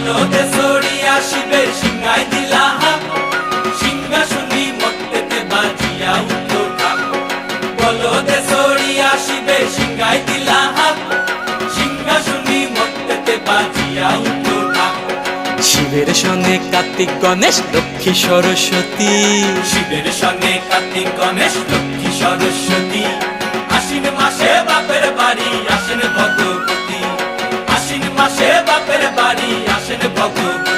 বলদে সরিয়া শিবের সিংহায় দিলা হাত, সিংহাসনী মর্তেতে বাজিয়া উঠলো ঢাক। বলদে সরিয়া শিবের সিংহায় দিলা হাত, সিংহাসনী মর্তেতে বাজিয়া উঠলো ঢাক। শিবের সঙ্গে কার্তিক গণেশ লক্ষ্মী সরস্বতী, শিবের সঙ্গে কার্তিক গণেশ লক্ষ্মী সরস্বতী। আশ্বিন মাসে বাপের বাড়ি আসেন ভগবতী, আশ্বিন মাসে বাপের বাড়ি আসেন ভগবতী।